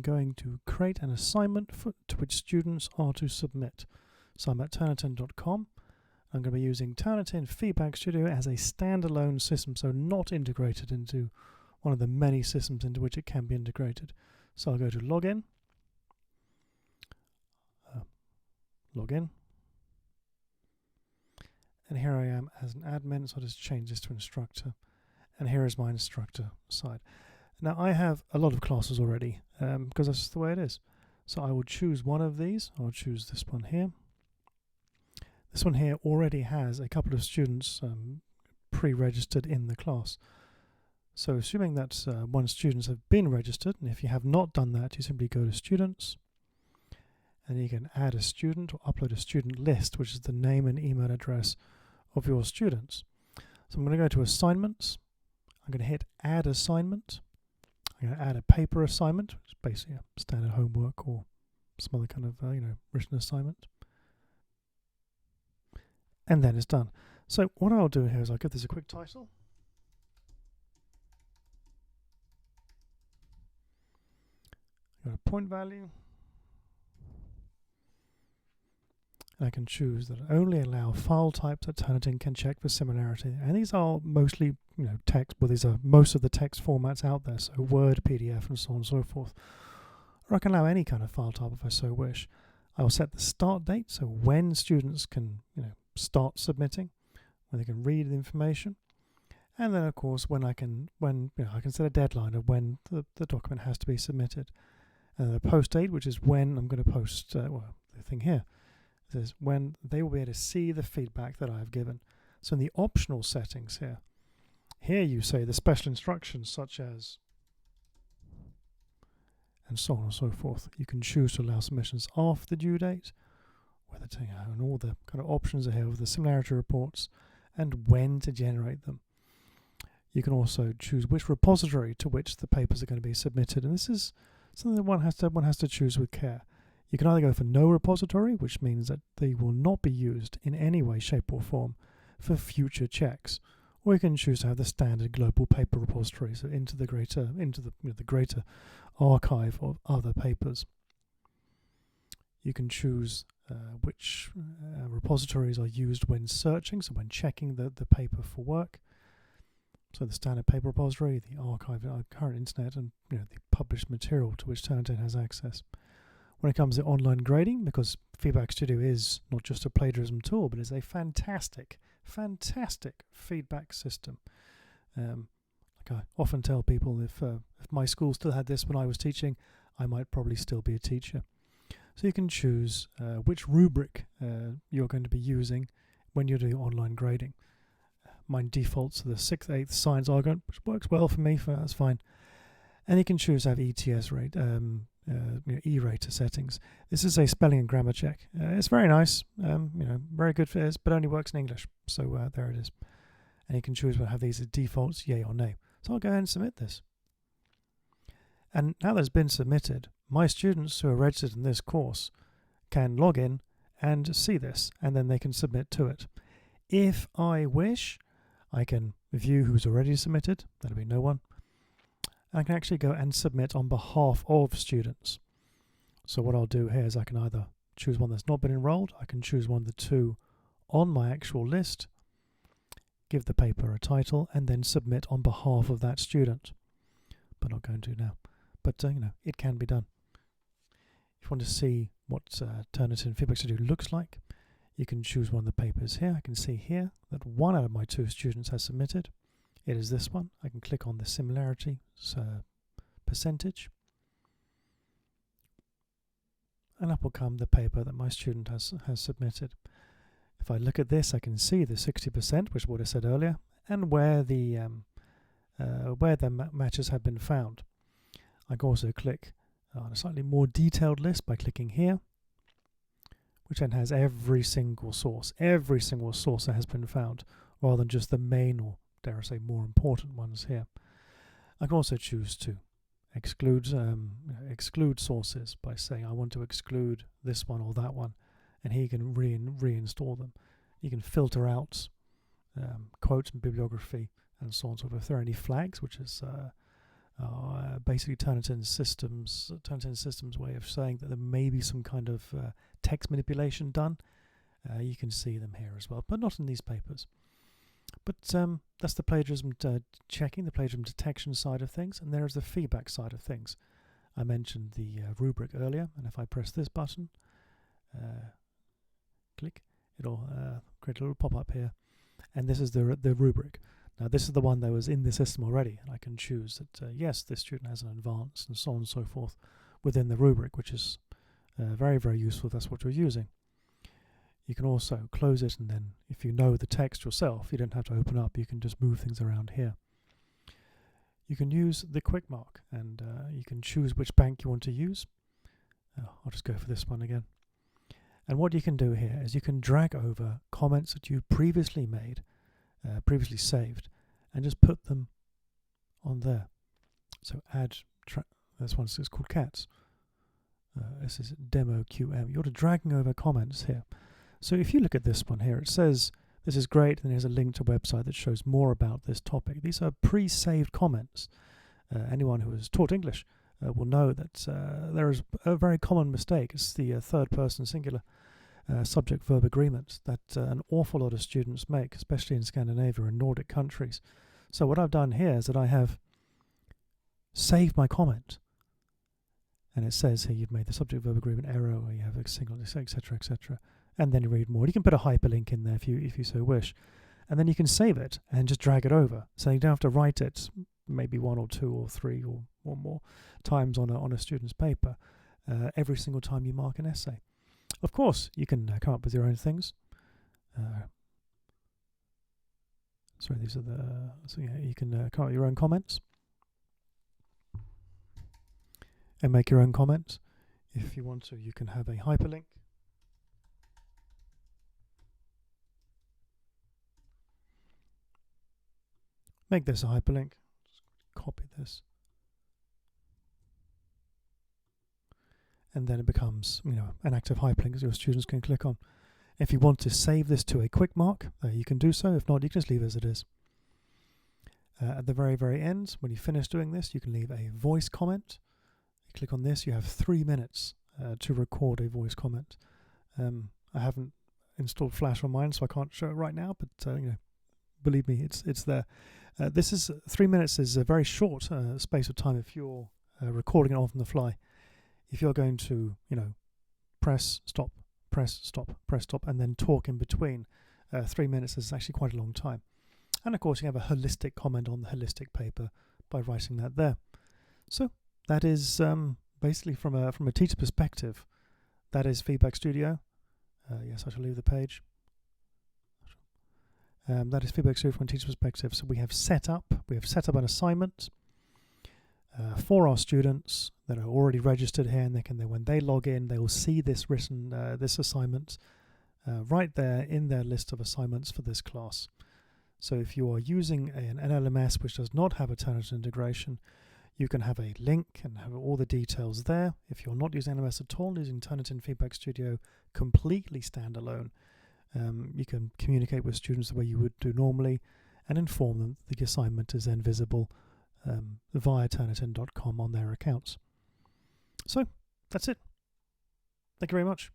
going to create an assignment to which students are to submit. So I'm at turnitin.com. I'm going to be using Turnitin Feedback Studio as a standalone system, so not integrated into one of the many systems into which it can be integrated. So I'll go to Login, Login, and here I am as an admin, so I'll just change this to instructor, and here is my instructor side. Now I have a lot of classes already, because that's just the way it is. So I will choose one of these. I'll choose this one here. This one here already has a couple of students pre-registered in the class. So assuming that one students have been registered, and if you have not done that, you simply go to Students, and you can add a student or upload a student list, which is the name and email address of your students. So I'm going to go to Assignments. I'm going to hit Add Assignment. I'm going to add a paper assignment, which is basically a standard homework or some other kind of written assignment. And then it's done. So what I'll do here is I'll give this a quick title. I've got a point value. And I can choose that I only allow file types that Turnitin can check for similarity. And these are mostly, text, well, these are most of the text formats out there. So Word, PDF, and so on and so forth. Or I can allow any kind of file type if I so wish. I will set the start date, so when students can, start submitting, when they can read the information, and then of course I can set a deadline of when the document has to be submitted, and the post date, which is when I'm going to post. The thing here is when they will be able to see the feedback that I have given. So in the optional settings here you say the special instructions such as, and so on and so forth. You can choose to allow submissions after the due date, whether to, and all the kind of options are here with the similarity reports and when to generate them. You can also choose which repository to which the papers are going to be submitted, and this is something that one has to choose with care. You can either go for no repository, which means that they will not be used in any way, shape, or form for future checks, or you can choose to have the standard global paper repository, so into the greater archive of other papers. You can choose which repositories are used when searching, so when checking the paper for work. So the standard paper repository, the archive, current internet, and the published material to which Turnitin has access. When it comes to online grading, because Feedback Studio is not just a plagiarism tool, but is a fantastic feedback system. Like I often tell people, if my school still had this when I was teaching, I might probably still be a teacher. So you can choose which rubric you're going to be using when you're doing online grading. Mine defaults to the 6th, 8th science argument, which works well for me, that's fine. And you can choose to have ETS rate, E-rater settings. This is a spelling and grammar check. It's very nice, very good for this, but only works in English. So there it is. And you can choose to have these as defaults, yay or nay. So I'll go ahead and submit this. And now that it's been submitted, my students who are registered in this course can log in and see this, and then they can submit to it. If I wish, I can view who's already submitted. That'll be no one. And I can actually go and submit on behalf of students. So what I'll do here is I can either choose one that's not been enrolled, I can choose one of the two on my actual list, give the paper a title, and then submit on behalf of that student. But I'm not going to now. But it can be done. If you want to see what Turnitin Feedback Studio looks like, you can choose one of the papers here. I can see here that one out of my 2 students has submitted. It is this one. I can click on the similarity percentage, and up will come the paper that my student has submitted. If I look at this, I can see the 60%, which is what I said earlier, and where the matches have been found. I can also click on a slightly more detailed list by clicking here, which then has every single source that has been found, rather than just the main, or dare I say more important ones here. I can also choose to exclude sources by saying I want to exclude this one or that one, and here you can reinstall them. You can filter out quotes and bibliography and so on. So if there are any flags, which is basically Turnitin Systems way of saying that there may be some kind of text manipulation done. You can see them here as well, but not in these papers. But that's the plagiarism checking, the plagiarism detection side of things, and there is the feedback side of things. I mentioned the rubric earlier, and if I press this button, click, it'll create a little pop-up here, and this is the rubric. Now this is the one that was in the system already, and I can choose that yes, this student has an advanced and so on and so forth within the rubric, which is very, very useful if that's what you're using. You can also close it, and then if you know the text yourself, you don't have to open up, you can just move things around here. You can use the quick mark, and you can choose which bank you want to use. I'll just go for this one again. And what you can do here is you can drag over comments that you previously made, previously saved, and just put them on there. So add, this one is called cats. This is demo QM. You're dragging over comments here. So if you look at this one here, it says this is great, and there's a link to a website that shows more about this topic. These are pre-saved comments. Anyone who has taught English will know that there is a very common mistake. It's the third person singular subject-verb agreement that an awful lot of students make, especially in Scandinavia and Nordic countries. So what I've done here is that I have saved my comment. And it says here you've made the subject-verb agreement error, or you have a single, etc., etc. And then you read more. You can put a hyperlink in there if you so wish. And then you can save it and just drag it over. So you don't have to write it maybe 1 or 2 or 3 or more times on a student's paper every single time you mark an essay. Of course, you can come up with your own things. Sorry, these are the... So yeah, you can come up with your own comments and make your own comments. If you want to, you can have a hyperlink. Make this a hyperlink. Just copy this. And then it becomes, an active hyperlink that your students can click on. If you want to save this to a quick mark, you can do so. If not, you can just leave it as it is. At the very, very end, when you finish doing this, you can leave a voice comment. You click on this, you have 3 minutes to record a voice comment. I haven't installed Flash on mine, so I can't show it right now, but believe me, it's there. This is 3 minutes is a very short space of time if you're recording it on the fly. If you're going to, press, stop, and then talk in between, 3 minutes is actually quite a long time. And of course, you have a holistic comment on the holistic paper by writing that there. So that is basically from a teacher perspective, that is Feedback Studio. Yes, I shall leave the page. That is Feedback Studio from a teacher perspective. So we have set up an assignment for our students that are already registered here, and when they log in, they will see this written this assignment right there in their list of assignments for this class. So if you are using an LMS which does not have a Turnitin integration, you can have a link and have all the details there. If you're not using LMS at all, using Turnitin Feedback Studio completely standalone, you can communicate with students the way you would do normally and inform them that the assignment is then visible via Turnitin.com on their accounts. So that's it. Thank you very much.